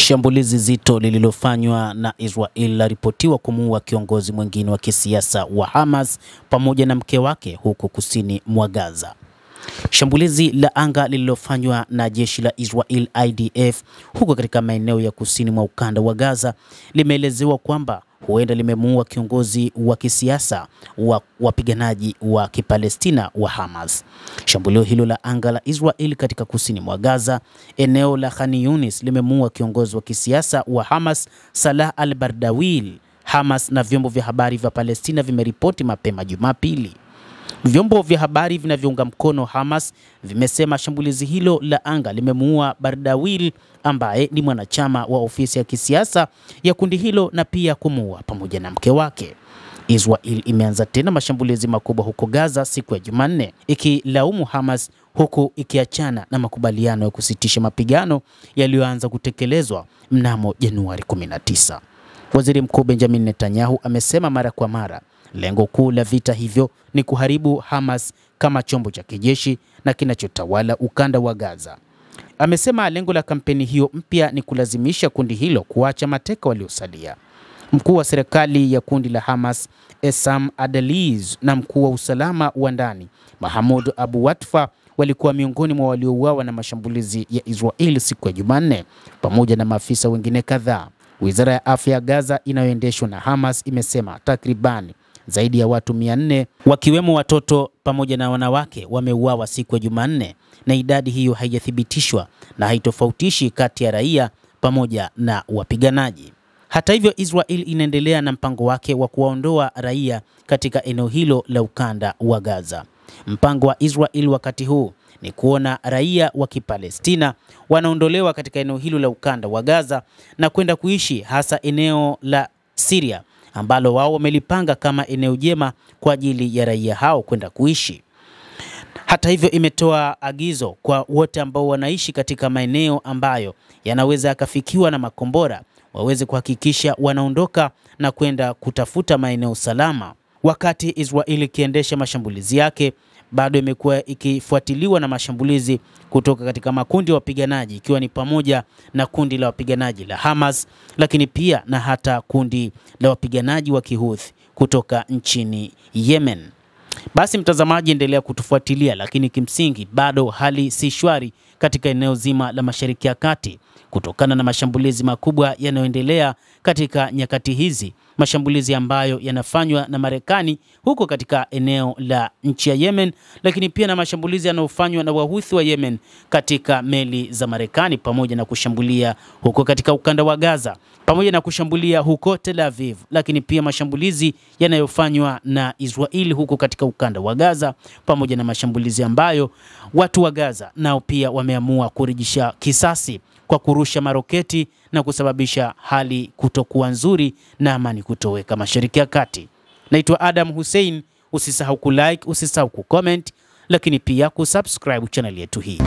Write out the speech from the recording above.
Shambulizi zito lililofanywa na Israel laripotiwa kumuua kiongozi mwingine wa kisiasa wa Hamas pamoja na mke wake huko kusini mwa Gaza. Shambulizi la anga lililofanywa na jeshi la Israel IDF huko katika maeneo ya kusini mwa ukanda wa Gaza limeelezewa kwamba huenda limemuua kiongozi wa kisiasa wa wapiganaji wa Kipalestina wa Hamas. Shambulio hilo la anga la Israel katika kusini mwa Gaza, eneo la Khan Yunis, limemuua kiongozi wa kisiasa wa Hamas Salah al-Bardawil. Hamas na vyombo vya habari vya Palestina vimeripoti mapema Jumapili. Vyombo vya habari vinavyounga mkono Hamas vimesema shambulizi hilo la anga limemuua Bardawil ambaye ni mwanachama wa ofisi ya kisiasa ya kundi hilo na pia kumuua pamoja na mke wake. Israel imeanza tena mashambulizi makubwa huko Gaza siku ya Jumanne, ikilaumu Hamas huku ikiachana na makubaliano ya kusitisha mapigano yaliyoanza kutekelezwa mnamo Januari 19. Waziri Mkuu Benjamin Netanyahu amesema mara kwa mara lengo kuu la vita hivyo ni kuharibu Hamas kama chombo cha kijeshi na kinachotawala ukanda wa Gaza. Amesema lengo la kampeni hiyo mpya ni kulazimisha kundi hilo kuacha mateka waliosalia. Mkuu wa serikali ya kundi la Hamas Essam Adaliz na mkuu wa usalama wa ndani Mahmoud Abu Watfa walikuwa miongoni mwa waliouawa na mashambulizi ya Israeli siku ya Jumanne pamoja na maafisa wengine kadhaa. Wizara ya afya ya Gaza inayoendeshwa na Hamas imesema takriban zaidi ya watu 400 wakiwemo watoto pamoja na wanawake wameuawa siku ya Jumanne, na idadi hiyo haijathibitishwa na haitofautishi kati ya raia pamoja na wapiganaji. Hata hivyo, Israel inaendelea na mpango wake wa kuwaondoa raia katika eneo hilo la ukanda wa Gaza. Mpango wa Israel wakati huu ni kuona raia wa Kipalestina wanaondolewa katika eneo hilo la ukanda wa Gaza na kwenda kuishi hasa eneo la Syria ambalo wao wamelipanga kama eneo jema kwa ajili ya raia hao kwenda kuishi. Hata hivyo, imetoa agizo kwa wote ambao wanaishi katika maeneo ambayo yanaweza yakafikiwa na makombora waweze kuhakikisha wanaondoka na kwenda kutafuta maeneo salama. Wakati Israeli ikiendesha mashambulizi yake, bado imekuwa ikifuatiliwa na mashambulizi kutoka katika makundi ya wapiganaji, ikiwa ni pamoja na kundi la wapiganaji la Hamas, lakini pia na hata kundi la wapiganaji wa Kihouthi kutoka nchini Yemen. Basi mtazamaji, endelea kutufuatilia, lakini kimsingi bado hali si shwari katika eneo zima la Mashariki ya Kati kutokana na mashambulizi makubwa yanayoendelea katika nyakati hizi, mashambulizi ambayo yanafanywa na Marekani huko katika eneo la nchi ya Yemen, lakini pia na mashambulizi yanayofanywa na Wahouthi wa Yemen katika meli za Marekani, pamoja na kushambulia huko katika ukanda wa Gaza, pamoja na kushambulia huko Tel Aviv, lakini pia mashambulizi yanayofanywa na Israeli huko katika ukanda wa Gaza, pamoja na mashambulizi ambayo watu wa Gaza nao pia wameamua kurejisha kisasi kwa kurusha maroketi na kusababisha hali kutokuwa nzuri na amani kutoweka Mashariki ya Kati. Naitwa Adam Hussein, usisahau kulike, usisahau kucomment, lakini pia kusubscribe channel yetu hii.